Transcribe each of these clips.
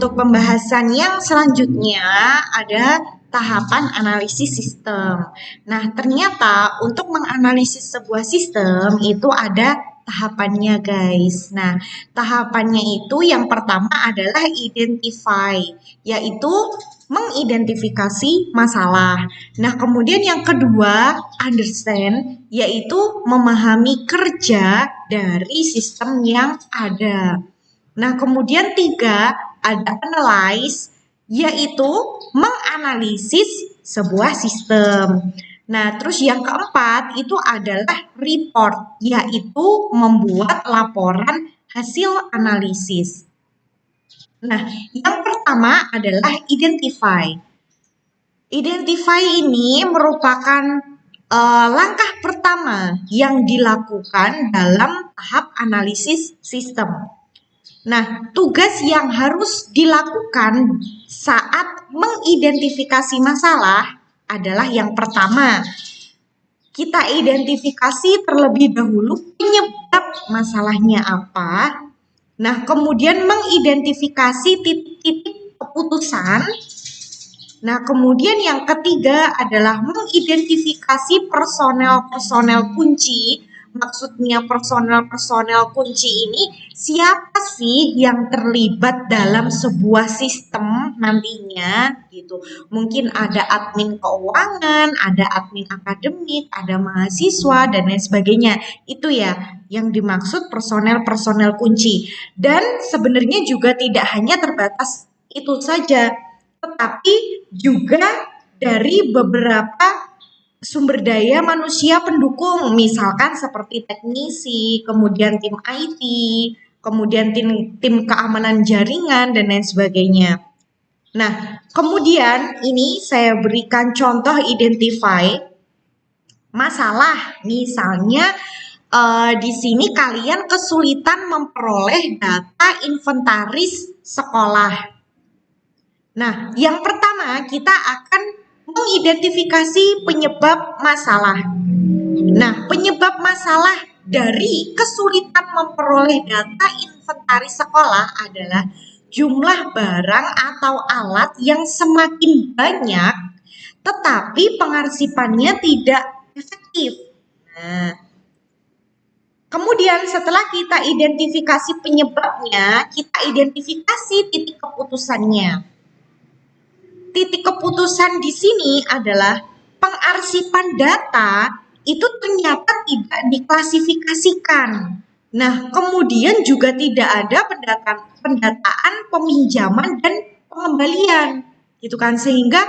untuk pembahasan yang selanjutnya ada tahapan analisis sistem. Nah, ternyata untuk menganalisis sebuah sistem itu ada tahapannya, guys. Nah, tahapannya itu yang pertama adalah identify, yaitu mengidentifikasi masalah. Nah, kemudian yang kedua, understand, yaitu memahami kerja dari sistem yang ada. Nah, kemudian tiga, ada analyze, yaitu menganalisis sebuah sistem. Nah, terus yang keempat itu adalah report, yaitu membuat laporan hasil analisis. Nah, yang pertama adalah identify. Identify ini merupakan langkah pertama yang dilakukan dalam tahap analisis sistem. Nah, tugas yang harus dilakukan saat mengidentifikasi masalah adalah yang pertama, kita identifikasi terlebih dahulu penyebab masalahnya apa. Nah, kemudian mengidentifikasi titik-titik keputusan. Nah, kemudian yang ketiga adalah mengidentifikasi personel-personel kunci. Maksudnya personel-personel kunci ini siapa sih yang terlibat dalam sebuah sistem nantinya gitu. Mungkin ada admin keuangan, ada admin akademik, ada mahasiswa dan lain sebagainya. Itu ya yang dimaksud personel-personel kunci. Dan sebenarnya juga tidak hanya terbatas itu saja, tetapi juga dari beberapa sumber daya manusia pendukung, misalkan seperti teknisi, kemudian tim IT, kemudian tim keamanan jaringan, dan lain sebagainya. Nah, kemudian ini saya berikan contoh identify masalah. Misalnya di sini kalian kesulitan memperoleh data inventaris sekolah. Nah, yang pertama kita akan mengidentifikasi penyebab masalah. Nah, penyebab masalah dari kesulitan memperoleh data inventaris sekolah adalah jumlah barang atau alat yang semakin banyak, tetapi pengarsipannya tidak efektif. Nah, kemudian setelah kita identifikasi penyebabnya, kita identifikasi titik keputusannya. Titik keputusan di sini adalah pengarsipan data itu ternyata tidak diklasifikasikan. Nah, kemudian juga tidak ada pendataan peminjaman dan pengembalian, gitu kan, sehingga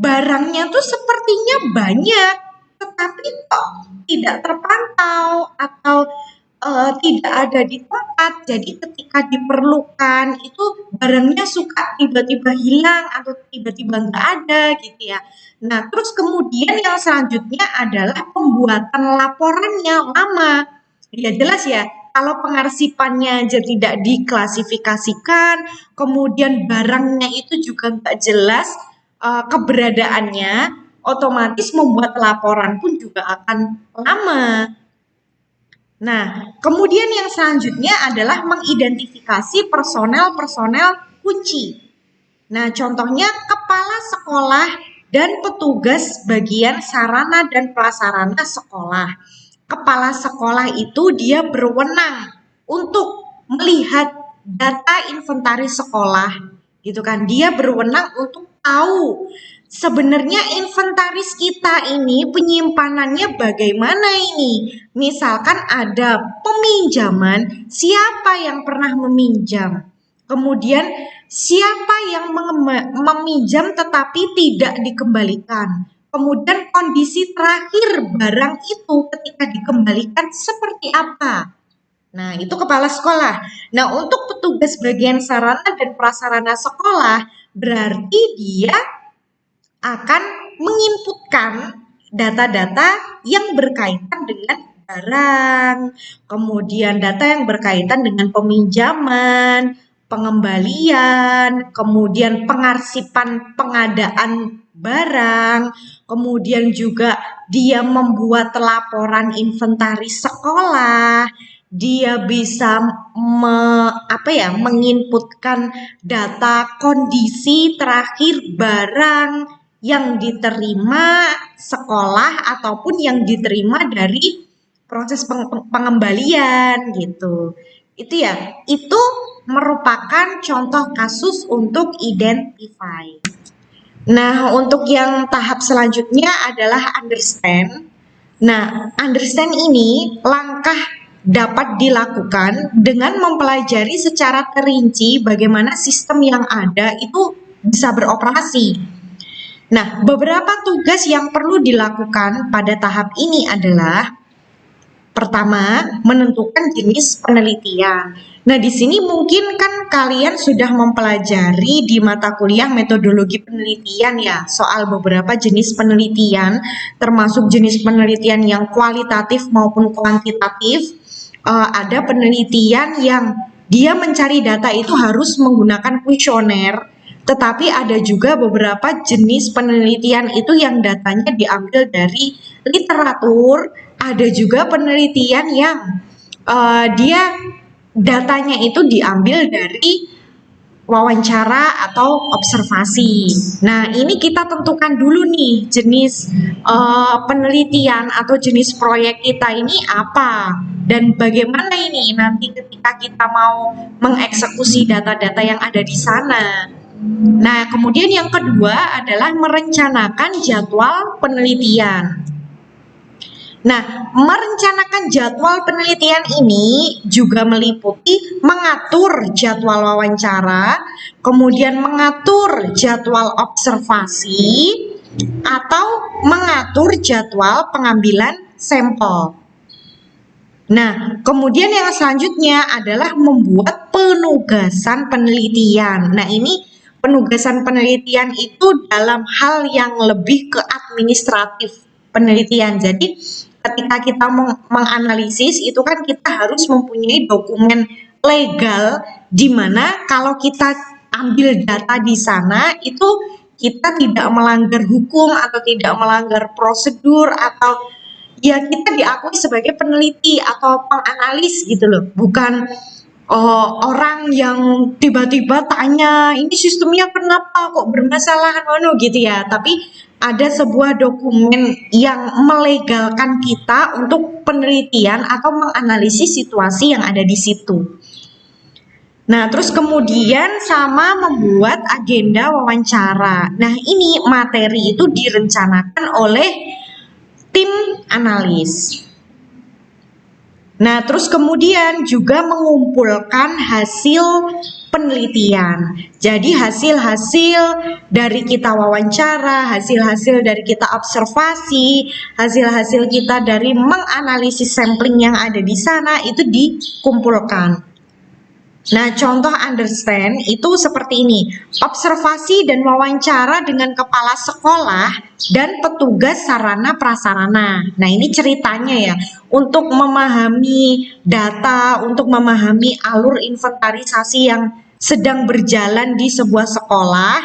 barangnya tuh sepertinya banyak, tetapi kok tidak terpantau atau tidak ada di tempat. Jadi ketika diperlukan itu barangnya suka tiba-tiba hilang atau tiba-tiba nggak ada gitu ya. Nah, terus kemudian yang selanjutnya adalah pembuatan laporannya lama. Ya jelas ya, kalau pengarsipannya aja tidak diklasifikasikan, kemudian barangnya itu juga nggak jelas keberadaannya, otomatis membuat laporan pun juga akan lama. Nah, kemudian yang selanjutnya adalah mengidentifikasi personel-personel kunci. Nah, contohnya kepala sekolah dan petugas bagian sarana dan prasarana sekolah. Kepala sekolah itu dia berwenang untuk melihat data inventaris sekolah, gitu kan. Dia berwenang untuk tahu sebenarnya inventaris kita ini penyimpanannya bagaimana ini. Misalkan ada peminjaman, siapa yang pernah meminjam? Kemudian siapa yang meminjam tetapi tidak dikembalikan? Kemudian kondisi terakhir barang itu ketika dikembalikan seperti apa? Nah, itu kepala sekolah. Nah, untuk petugas bagian sarana dan prasarana sekolah, berarti dia akan menginputkan data-data yang berkaitan dengan barang, kemudian data yang berkaitan dengan peminjaman, pengembalian, kemudian pengarsipan pengadaan barang, kemudian juga dia membuat laporan inventaris sekolah, dia bisa menginputkan data kondisi terakhir barang yang diterima sekolah ataupun yang diterima dari proses pengembalian gitu. Itu merupakan contoh kasus untuk identify. Nah, untuk yang tahap selanjutnya adalah understand. Nah, understand ini langkah dapat dilakukan dengan mempelajari secara terinci bagaimana sistem yang ada itu bisa beroperasi. Nah, beberapa tugas yang perlu dilakukan pada tahap ini adalah pertama, menentukan jenis penelitian. Nah, di sini mungkin kan kalian sudah mempelajari di mata kuliah metodologi penelitian ya, soal beberapa jenis penelitian, termasuk jenis penelitian yang kualitatif maupun kuantitatif. Ada penelitian yang dia mencari data itu harus menggunakan kuesioner, tetapi ada juga beberapa jenis penelitian itu yang datanya diambil dari literatur. Ada juga penelitian yang dia datanya itu diambil dari wawancara atau observasi. Nah, ini kita tentukan dulu nih jenis penelitian atau jenis proyek kita ini apa dan bagaimana ini nanti ketika kita mau mengeksekusi data-data yang ada di sana. Nah, kemudian yang kedua adalah merencanakan jadwal penelitian. Nah, merencanakan jadwal penelitian ini juga meliputi mengatur jadwal wawancara, kemudian mengatur jadwal observasi, atau mengatur jadwal pengambilan sampel. Nah, kemudian yang selanjutnya adalah membuat penugasan penelitian. Nah, ini penugasan penelitian itu dalam hal yang lebih ke administratif penelitian. Jadi, ketika kita menganalisis itu kan kita harus mempunyai dokumen legal di mana kalau kita ambil data di sana itu kita tidak melanggar hukum atau tidak melanggar prosedur atau ya kita diakui sebagai peneliti atau penganalis gitu loh, bukan orang yang tiba-tiba tanya ini sistemnya kenapa kok bermasalah gitu ya, tapi ada sebuah dokumen yang melegalkan kita untuk penelitian atau menganalisis situasi yang ada di situ. Nah, terus kemudian sama membuat agenda wawancara. Nah, ini materi itu direncanakan oleh tim analis. Nah, terus kemudian juga mengumpulkan hasil penelitian. Jadi hasil-hasil dari kita wawancara, hasil-hasil dari kita observasi, hasil-hasil kita dari menganalisis sampling yang ada di sana itu dikumpulkan. Nah, contoh understand itu seperti ini. Observasi dan wawancara dengan kepala sekolah dan petugas sarana prasarana. Nah, ini ceritanya ya. Untuk memahami data, untuk memahami alur inventarisasi yang sedang berjalan di sebuah sekolah,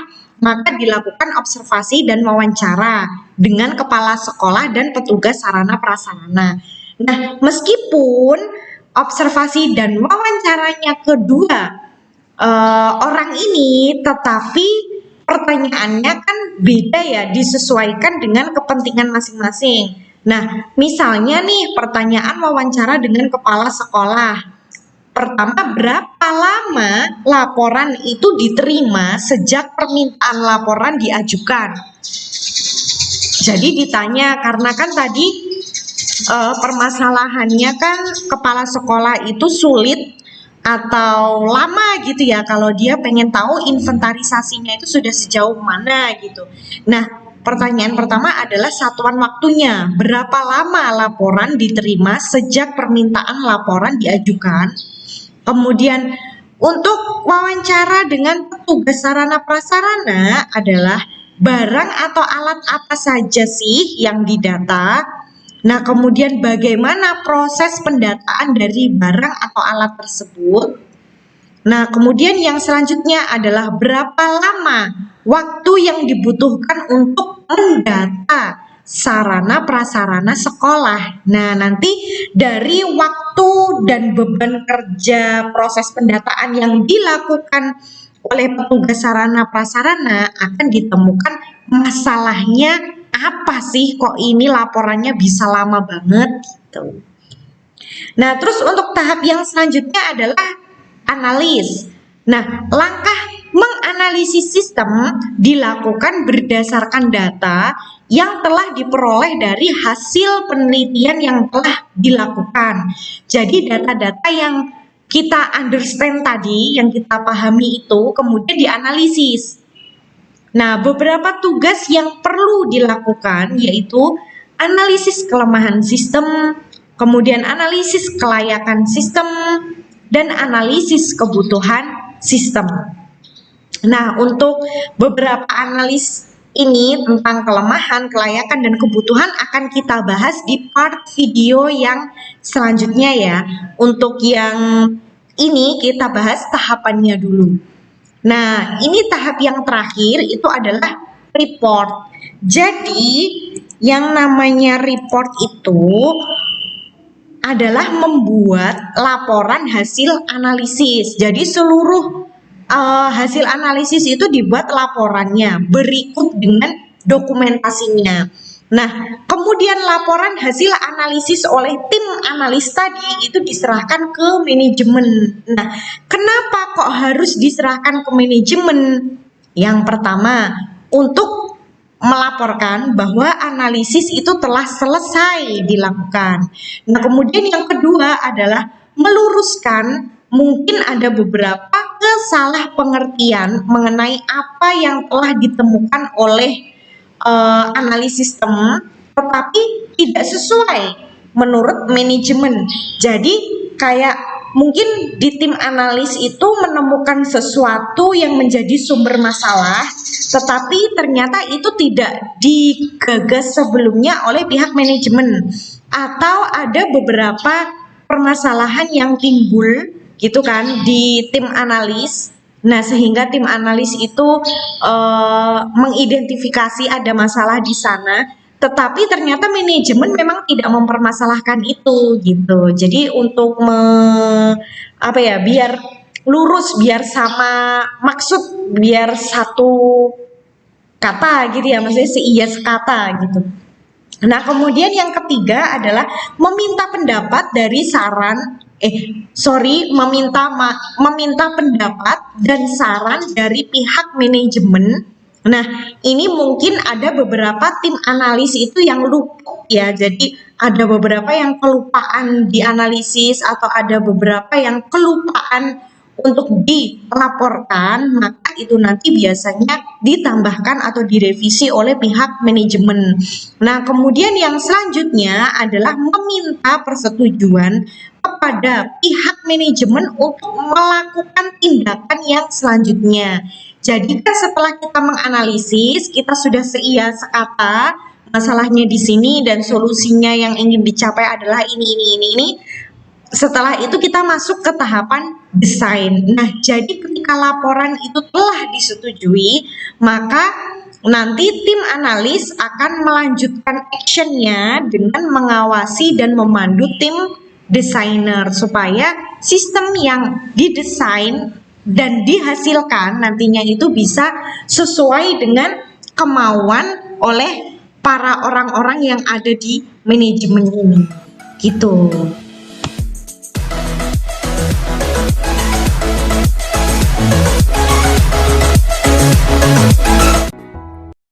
maka dilakukan observasi dan wawancara dengan kepala sekolah dan petugas sarana prasarana. Nah, meskipun observasi dan wawancaranya kedua orang ini, tetapi pertanyaannya kan beda ya, disesuaikan dengan kepentingan masing-masing. Nah, misalnya nih pertanyaan wawancara dengan kepala sekolah. Pertama, berapa lama laporan itu diterima sejak permintaan laporan diajukan? Jadi ditanya, karena kan tadi permasalahannya kan kepala sekolah itu sulit atau lama gitu ya kalau dia pengen tahu inventarisasinya itu sudah sejauh mana gitu. Nah, pertanyaan pertama adalah satuan waktunya. Berapa lama laporan diterima sejak permintaan laporan diajukan? Kemudian untuk wawancara dengan petugas sarana prasarana adalah barang atau alat apa saja sih yang didata? Nah, kemudian bagaimana proses pendataan dari barang atau alat tersebut? Nah, kemudian yang selanjutnya adalah berapa lama waktu yang dibutuhkan untuk mendata sarana prasarana sekolah. Nah, nanti dari waktu dan beban kerja proses pendataan yang dilakukan oleh petugas sarana prasarana akan ditemukan masalahnya apa sih kok ini laporannya bisa lama banget gitu. Nah, terus untuk tahap yang selanjutnya adalah analis. Nah, langkah menganalisis sistem dilakukan berdasarkan data yang telah diperoleh dari hasil penelitian yang telah dilakukan. Jadi data-data yang kita understand tadi, yang kita pahami itu kemudian dianalisis. Nah, beberapa tugas yang perlu dilakukan yaitu analisis kelemahan sistem, kemudian analisis kelayakan sistem, dan analisis kebutuhan sistem. Nah, untuk beberapa analis ini tentang kelemahan, kelayakan, dan kebutuhan akan kita bahas di part video yang selanjutnya ya. Untuk yang ini kita bahas tahapannya dulu. Nah, ini tahap yang terakhir itu adalah report. Jadi, yang namanya report itu adalah membuat laporan hasil analisis. Jadi, seluruh hasil analisis itu dibuat laporannya berikut dengan dokumentasinya. Nah, kemudian laporan hasil analisis oleh tim analis tadi itu diserahkan ke manajemen. Nah, kenapa kok harus diserahkan ke manajemen? Yang pertama, untuk melaporkan bahwa analisis itu telah selesai dilakukan. Nah, kemudian yang kedua adalah meluruskan mungkin ada beberapa kesalahpengertian mengenai apa yang telah ditemukan oleh analis sistem, tetapi tidak sesuai menurut manajemen. Jadi kayak mungkin di tim analis itu menemukan sesuatu yang menjadi sumber masalah, tetapi ternyata itu tidak digagas sebelumnya oleh pihak manajemen, atau ada beberapa permasalahan yang timbul gitu kan di tim analis. Nah, sehingga tim analis itu mengidentifikasi ada masalah di sana, tetapi ternyata manajemen memang tidak mempermasalahkan itu gitu. Jadi untuk biar lurus, biar sama maksud, biar satu kata gitu ya, maksudnya seiya sekata gitu. Nah, kemudian yang ketiga adalah meminta pendapat dari meminta pendapat dan saran dari pihak manajemen. Nah, ini mungkin ada beberapa tim analis itu yang luput ya. Jadi ada beberapa yang kelupaan dianalisis atau ada beberapa yang kelupaan untuk dilaporkan, maka itu nanti biasanya ditambahkan atau direvisi oleh pihak manajemen. Nah, kemudian yang selanjutnya adalah meminta persetujuan kepada pihak manajemen untuk melakukan tindakan yang selanjutnya. Jadi kan setelah kita menganalisis, kita sudah seiya sekata masalahnya di sini dan solusinya yang ingin dicapai adalah ini. Setelah itu kita masuk ke tahapan desain. Nah, jadi ketika laporan itu telah disetujui, maka nanti tim analis akan melanjutkan actionnya dengan mengawasi dan memandu tim desainer supaya sistem yang didesain dan dihasilkan nantinya itu bisa sesuai dengan kemauan oleh para orang-orang yang ada di manajemen ini. Gitu.